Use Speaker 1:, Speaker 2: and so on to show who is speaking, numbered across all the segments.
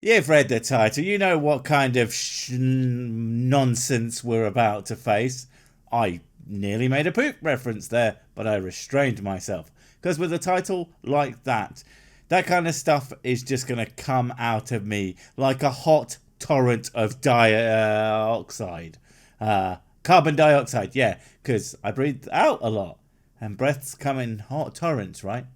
Speaker 1: You've read the title. You know what kind of nonsense we're about to face. I nearly made a poop reference there, but I restrained myself. Because with a title like that kind of stuff is just going to come out of me like a hot torrent of dioxide. Carbon dioxide, yeah, because I breathe out a lot. And breaths come in hot torrents, right?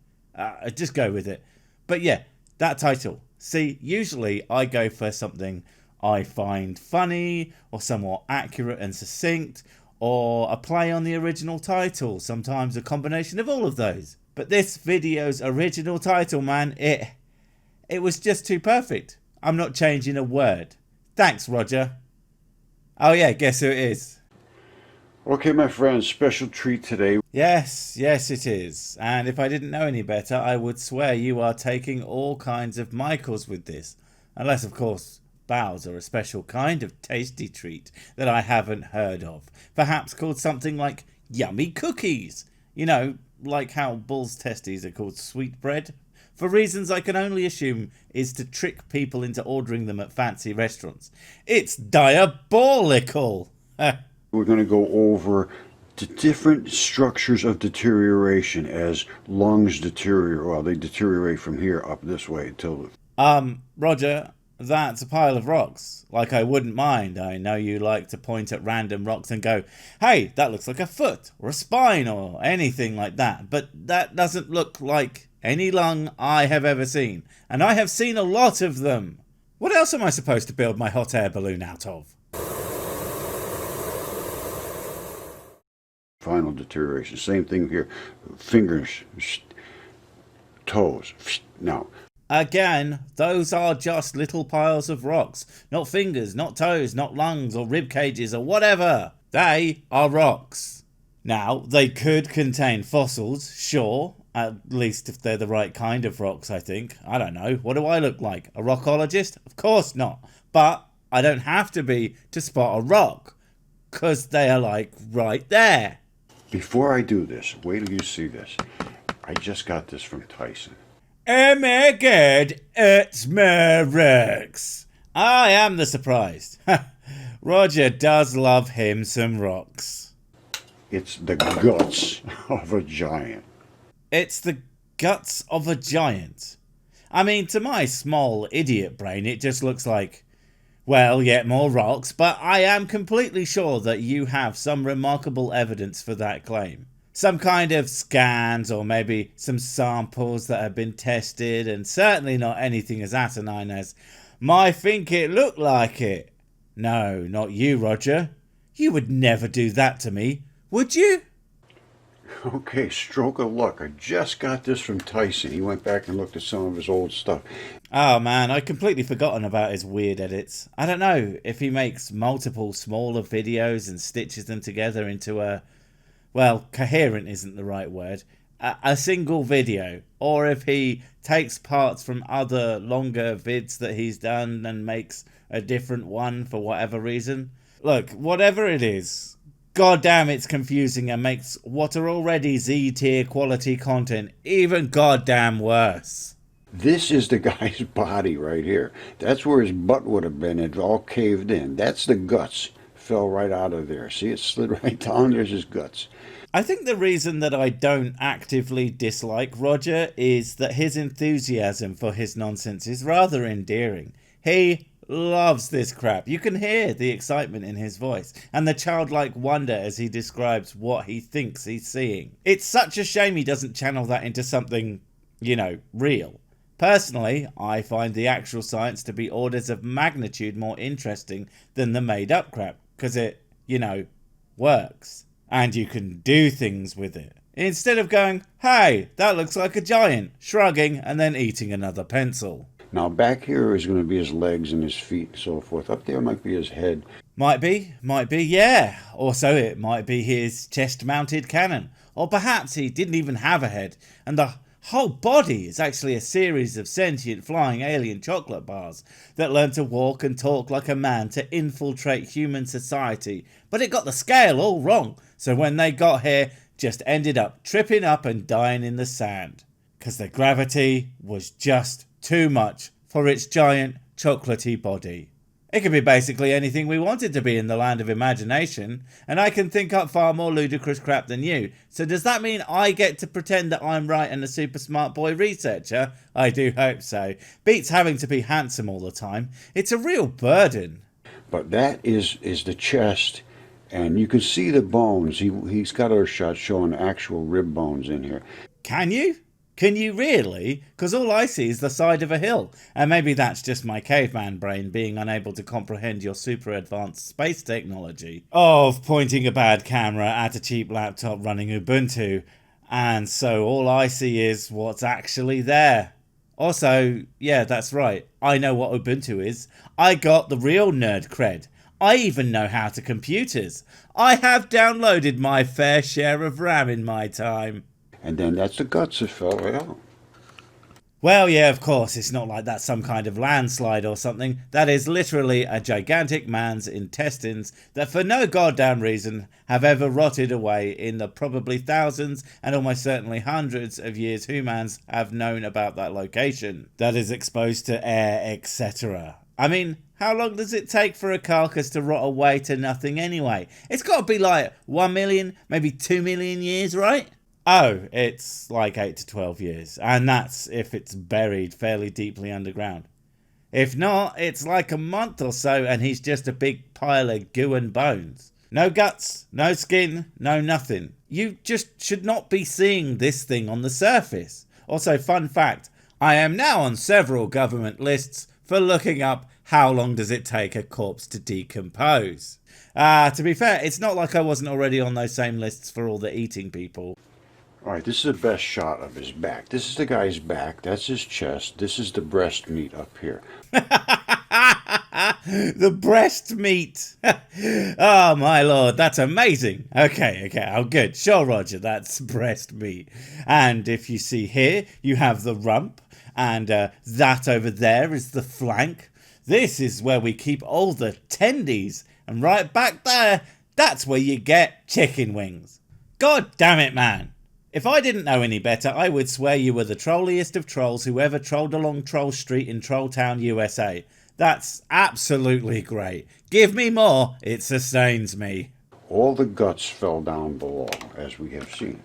Speaker 1: Just go with it. But yeah, that title. See, usually I go for something I find funny or somewhat accurate and succinct, or a play on the original title, sometimes a combination of all of those. But this video's original title, man, it was just too perfect. I'm not changing a word. Thanks, Roger. Oh yeah, guess who it is?
Speaker 2: Okay, my friends, special treat today.
Speaker 1: Yes, it is. And if I didn't know any better, I would swear you are taking all kinds of Michaels with this. Unless, of course, bows are a special kind of tasty treat that I haven't heard of. Perhaps called something like yummy cookies. You know, like how bull's testes are called sweetbread. For reasons I can only assume is to trick people into ordering them at fancy restaurants. It's diabolical!
Speaker 2: We're going to go over the different structures of deterioration as lungs deteriorate. Well, they deteriorate from here up this way until...
Speaker 1: Roger, that's a pile of rocks. Like, I wouldn't mind. I know you like to point at random rocks and go, hey, that looks like a foot or a spine or anything like that. But that doesn't look like any lung I have ever seen. And I have seen a lot of them. What else am I supposed to build my hot air balloon out of?
Speaker 2: Final deterioration. Same thing here. Fingers, toes. Now,
Speaker 1: again, those are just little piles of rocks. Not fingers, not toes, not lungs or rib cages or whatever. They are rocks. Now, they could contain fossils, sure. At least if they're the right kind of rocks, I think. I don't know. What do I look like? A rockologist? Of course not. But I don't have to be to spot a rock. Because they are like right there.
Speaker 2: Before I do this, wait till you see this. I just got this from Tyson.
Speaker 1: Oh my god, it's my rocks. I am the surprised. Roger does love him some rocks.
Speaker 2: It's the guts of a giant.
Speaker 1: It's the guts of a giant. I mean, to my small idiot brain, it just looks like, well, yet more rocks, but I am completely sure that you have some remarkable evidence for that claim. Some kind of scans or maybe some samples that have been tested, and certainly not anything as asinine as, "I think it looked like it." No, not you, Roger. You would never do that to me, would you?
Speaker 2: Okay, stroke of luck. I just got this from Tyson. He went back and looked at some of his old stuff.
Speaker 1: Oh man, I'd completely forgotten about his weird edits. I don't know if he makes multiple smaller videos and stitches them together into a... well, coherent isn't the right word. A single video. Or if he takes parts from other longer vids that he's done and makes a different one for whatever reason. Look, whatever it is, goddamn it's confusing and makes what are already Z-tier quality content even goddamn worse.
Speaker 2: This is the guy's body right here. That's where his butt would have been. It's all caved in. That's the guts. Fell right out of there. See, it slid right down. There's his guts.
Speaker 1: I think the reason that I don't actively dislike Roger is that his enthusiasm for his nonsense is rather endearing. He loves this crap. You can hear the excitement in his voice and the childlike wonder as he describes what he thinks he's seeing. It's such a shame he doesn't channel that into something, you know, real. Personally, I find the actual science to be orders of magnitude more interesting than the made-up crap, because it, you know, works. And you can do things with it. Instead of going, hey, that looks like a giant, shrugging and then eating another pencil.
Speaker 2: Now back here is going to be his legs and his feet and so forth. Up there might be his head.
Speaker 1: Might be, yeah. Also, it might be his chest-mounted cannon. Or perhaps he didn't even have a head, and the whole body is actually a series of sentient flying alien chocolate bars that learn to walk and talk like a man to infiltrate human society. But it got the scale all wrong, so when they got here, just ended up tripping up and dying in the sand. Because the gravity was just too much for its giant chocolatey body. It could be basically anything we wanted to be in the land of imagination, and I can think up far more ludicrous crap than you. So does that mean I get to pretend that I'm right and a super smart boy researcher? I do hope so. Beats having to be handsome all the time. It's a real burden.
Speaker 2: But that is the chest, and you can see the bones. He's got other shots showing actual rib bones in here.
Speaker 1: Can you? Can you really? Because all I see is the side of a hill. And maybe that's just my caveman brain being unable to comprehend your super advanced space technology of pointing a bad camera at a cheap laptop running Ubuntu. And so all I see is what's actually there. Also, yeah, that's right. I know what Ubuntu is. I got the real nerd cred. I even know how to computers. I have downloaded my fair share of RAM in my time.
Speaker 2: And then that's the guts that fell right out.
Speaker 1: Well, yeah, of course, it's not like that's some kind of landslide or something. That is literally a gigantic man's intestines that for no goddamn reason have ever rotted away in the probably thousands and almost certainly hundreds of years humans have known about that location that is exposed to air, etc. I mean, how long does it take for a carcass to rot away to nothing anyway? It's got to be like 1 million, maybe 2 million years, right? Oh, it's like 8 to 12 years, and that's if it's buried fairly deeply underground. If not, it's like a month or so and he's just a big pile of goo and bones. No guts, no skin, no nothing. You just should not be seeing this thing on the surface. Also, fun fact, I am now on several government lists for looking up how long does it take a corpse to decompose. To be fair, it's not like I wasn't already on those same lists for all the eating people.
Speaker 2: All right, this is the best shot of his back. This is the guy's back. That's his chest. This is the breast meat up here.
Speaker 1: The breast meat. Oh, my lord, that's amazing. Okay, oh, good. Sure, Roger, that's breast meat. And if you see here, you have the rump, and that over there is the flank. This is where we keep all the tendies. And right back there, that's where you get chicken wings. God damn it, man. If I didn't know any better, I would swear you were the trolliest of trolls who ever trolled along Troll Street in Trolltown, USA. That's absolutely great. Give me more, it sustains me.
Speaker 2: All the guts fell down below, as we have seen.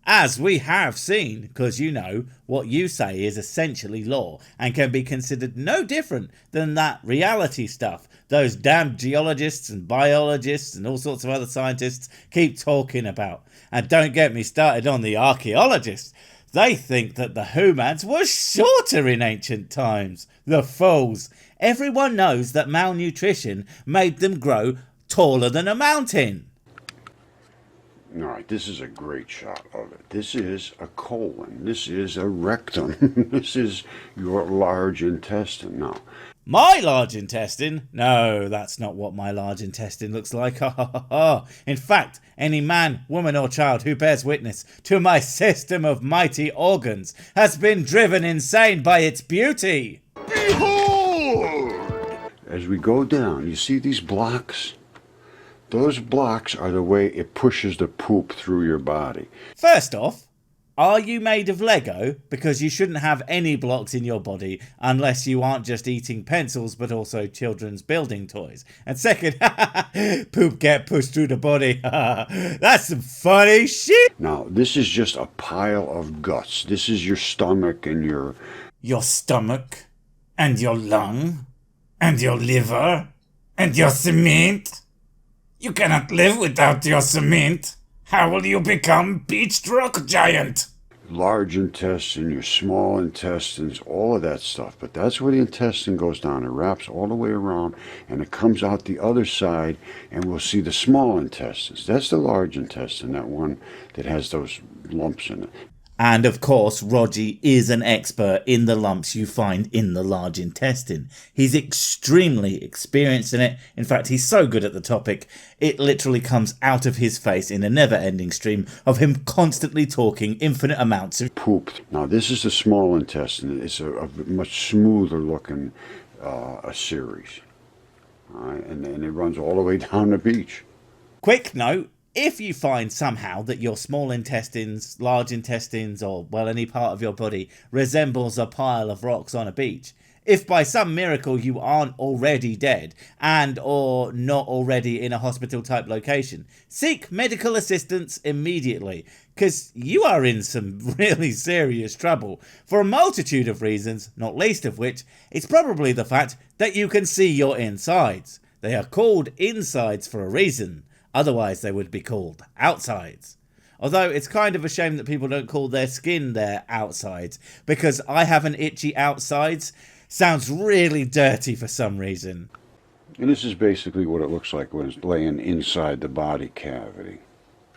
Speaker 1: As we have seen, because you know, what you say is essentially law and can be considered no different than that reality stuff those damn geologists and biologists and all sorts of other scientists keep talking about. And don't get me started on the archaeologists. They think that the humans were shorter in ancient times. The fools. Everyone knows that malnutrition made them grow taller than a mountain.
Speaker 2: All right, this is a great shot of it. This is a colon. This is a rectum. This is your large intestine. Now,
Speaker 1: my large intestine? No, that's not what my large intestine looks like. In fact, any man, woman or child who bears witness to my system of mighty organs has been driven insane by its beauty.
Speaker 2: behold! As we go down, you see these blocks? Those blocks are the way it pushes the poop through your body.
Speaker 1: First off, are you made of Lego? Because you shouldn't have any blocks in your body unless you aren't just eating pencils but also children's building toys. And second, poop get pushed through the body. That's some funny shit.
Speaker 2: Now, this is just a pile of guts. This is your stomach and your...
Speaker 1: Your stomach, and your lung, and your liver, and your cement. You cannot live without your cement. How will you become beach rock giant?
Speaker 2: Large intestine, your small intestines, all of that stuff. But that's where the intestine goes down. It wraps all the way around and it comes out the other side and we'll see the small intestines. That's the large intestine, that one that has those lumps in it.
Speaker 1: And of course, Rogie is an expert in the lumps you find in the large intestine. He's extremely experienced in it. In fact, he's so good at the topic, it literally comes out of his face in a never-ending stream of him constantly talking infinite amounts of
Speaker 2: poop. Now, this is the small intestine. It's a much smoother looking a series. All right? And it runs all the way down the beach.
Speaker 1: Quick note. If you find somehow that your small intestines, large intestines, or, well, any part of your body resembles a pile of rocks on a beach, If by some miracle you aren't already dead and or not already in a hospital type location, seek medical assistance immediately, because you are in some really serious trouble for a multitude of reasons, not least of which it's probably the fact that you can see your insides. They are called insides for a reason, otherwise they would be called outsides. Although it's kind of a shame that people don't call their skin their outsides, because I have an itchy outsides sounds really dirty for some reason.
Speaker 2: And this is basically what it looks like when it's laying inside the body cavity.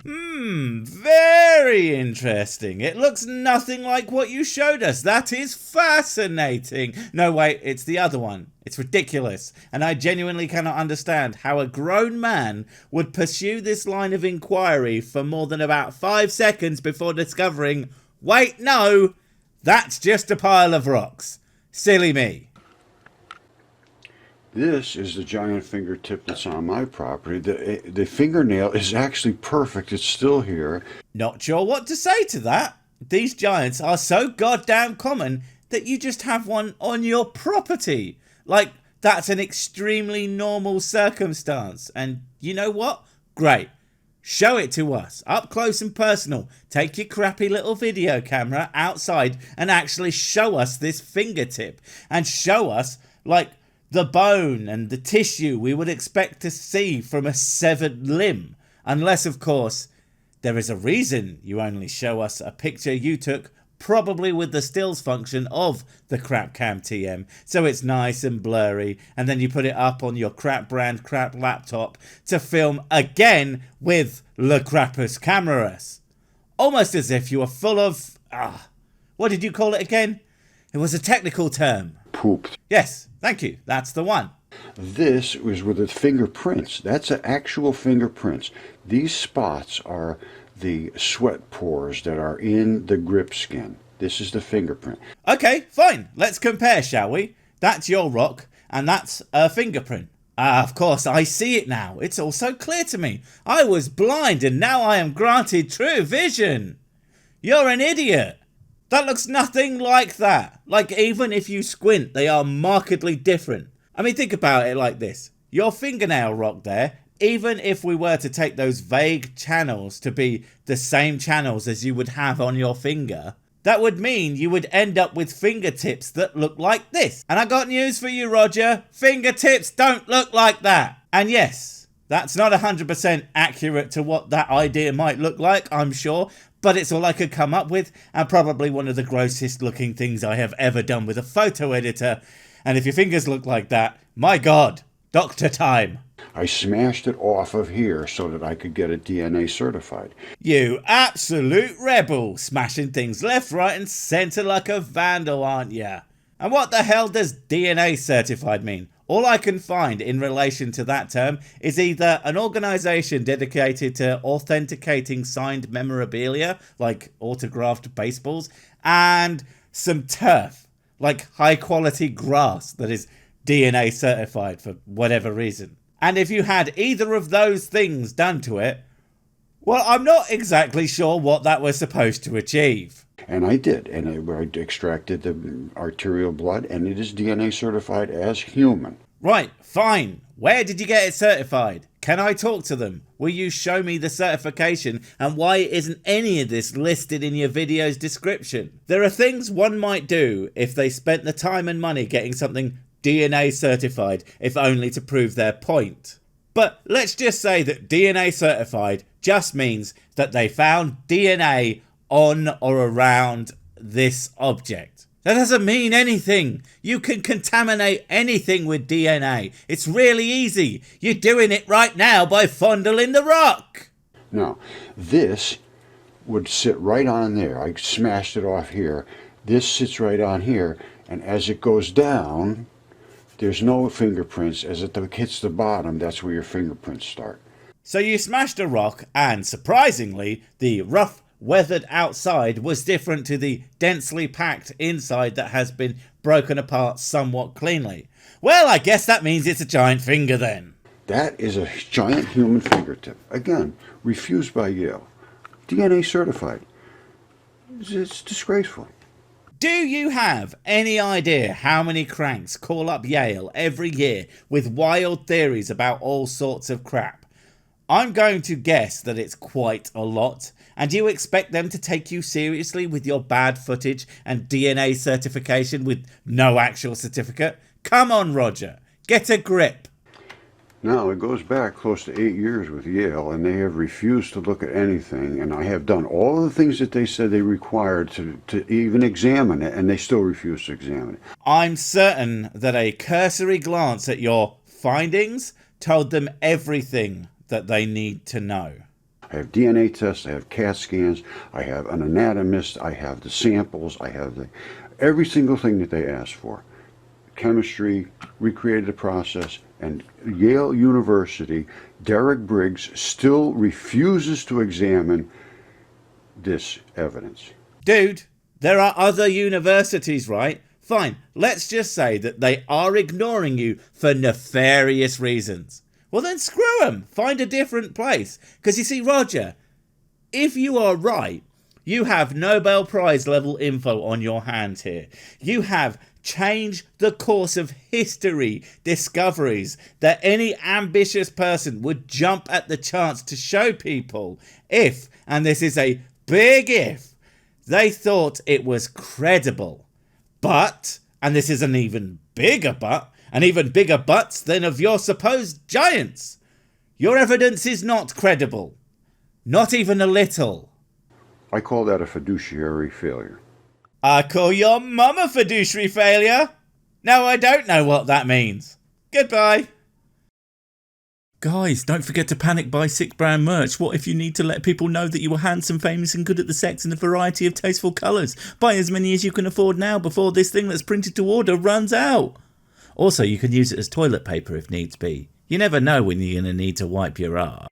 Speaker 1: Very interesting. It looks nothing like what you showed us. That is fascinating. No, wait, it's the other one. It's ridiculous. And I genuinely cannot understand how a grown man would pursue this line of inquiry for more than about 5 seconds before discovering, wait, no, that's just a pile of rocks. Silly me.
Speaker 2: This is the giant fingertip that's on my property. The fingernail is actually perfect. It's still here.
Speaker 1: Not sure what to say to that. These giants are so goddamn common that you just have one on your property. Like, that's an extremely normal circumstance. And you know what? Great. Show it to us, up close and personal. Take your crappy little video camera outside and actually show us this fingertip. And show us, like, the bone and the tissue we would expect to see from a severed limb. Unless, of course, there is a reason you only show us a picture you took, probably with the stills function of the CrapCam TM, so it's nice and blurry, and then you put it up on your crap brand crap laptop to film again with Le Crappus Cameras. Almost as if you were full of... what did you call it again? It was a technical term.
Speaker 2: Pooped.
Speaker 1: Yes, thank you. That's the one.
Speaker 2: This was with the fingerprints. That's an actual fingerprints. These spots are the sweat pores that are in the grip skin. This is the fingerprint.
Speaker 1: Okay, fine. Let's compare, shall we? That's your rock, and that's a fingerprint. Of course, I see it now. It's all so clear to me. I was blind, and now I am granted true vision. You're an idiot. That looks nothing like that. Like, even if you squint, they are markedly different. I mean, think about it like this. Your fingernail rock there, even if we were to take those vague channels to be the same channels as you would have on your finger, that would mean you would end up with fingertips that look like this. And I got news for you, Roger. Fingertips don't look like that. And yes, that's not 100% accurate to what that idea might look like, I'm sure. But it's all I could come up with, and probably one of the grossest looking things I have ever done with a photo editor. And if your fingers look like that, my God, doctor time.
Speaker 2: I smashed it off of here so that I could get it DNA certified.
Speaker 1: You absolute rebel, smashing things left, right and centre like a vandal, aren't ya? And what the hell does DNA certified mean? All I can find in relation to that term is either an organisation dedicated to authenticating signed memorabilia, like autographed baseballs, and some turf, like high quality grass that is DNA certified for whatever reason. And if you had either of those things done to it, well, I'm not exactly sure what that was supposed to achieve.
Speaker 2: And I did, and I extracted the arterial blood, and it is DNA certified as human.
Speaker 1: Right, fine. Where did you get it certified? Can I talk to them? Will you show me the certification, and why isn't any of this listed in your video's description? There are things one might do if they spent the time and money getting something DNA certified, if only to prove their point. But let's just say that DNA certified just means that they found DNA on or around this object. That doesn't mean anything. You can contaminate anything with DNA. It's really easy. You're doing it right now by fondling the rock.
Speaker 2: Now, this would sit right on there. I smashed it off here. This sits right on here, and as it goes down, there's no fingerprints. As it hits the bottom, that's where your fingerprints start.
Speaker 1: So you smashed a rock, and surprisingly, the rough, weathered outside was different to the densely packed inside that has been broken apart somewhat cleanly. Well, I guess that means it's a giant finger then.
Speaker 2: That is a giant human fingertip. Again, refused by Yale. DNA certified. It's disgraceful.
Speaker 1: Do you have any idea how many cranks call up Yale every year with wild theories about all sorts of crap? I'm going to guess that it's quite a lot. And do you expect them to take you seriously with your bad footage and DNA certification with no actual certificate? Come on, Roger. Get a grip.
Speaker 2: Now, it goes back close to 8 years with Yale, and they have refused to look at anything, and I have done all of the things that they said they required to even examine it, and they still refuse to examine it.
Speaker 1: I'm certain that a cursory glance at your findings told them everything that they need to know.
Speaker 2: I have DNA tests, I have CAT scans, I have an anatomist, I have the samples, I have every single thing that they asked for. Chemistry, recreated the process, and Yale University, Derek Briggs, still refuses to examine this evidence.
Speaker 1: Dude, there are other universities, right? Fine, let's just say that they are ignoring you for nefarious reasons. Well then screw them, find a different place. Because you see, Roger, if you are right, you have Nobel Prize level info on your hands here. You have changed the course of history discoveries that any ambitious person would jump at the chance to show people if, and this is a big if, they thought it was credible. But, and this is an even bigger but, and even bigger buts than of your supposed giants, your evidence is not credible. Not even a little.
Speaker 2: I call that a fiduciary failure.
Speaker 1: I call your mum a fiduciary failure. No, I don't know what that means. Goodbye. Guys, don't forget to panic buy Sick Brand merch. What if you need to let people know that you are handsome, famous and good at the sex in a variety of tasteful colours? Buy as many as you can afford now before this thing that's printed to order runs out. Also, you can use it as toilet paper if needs be. You never know when you're going to need to wipe your arse.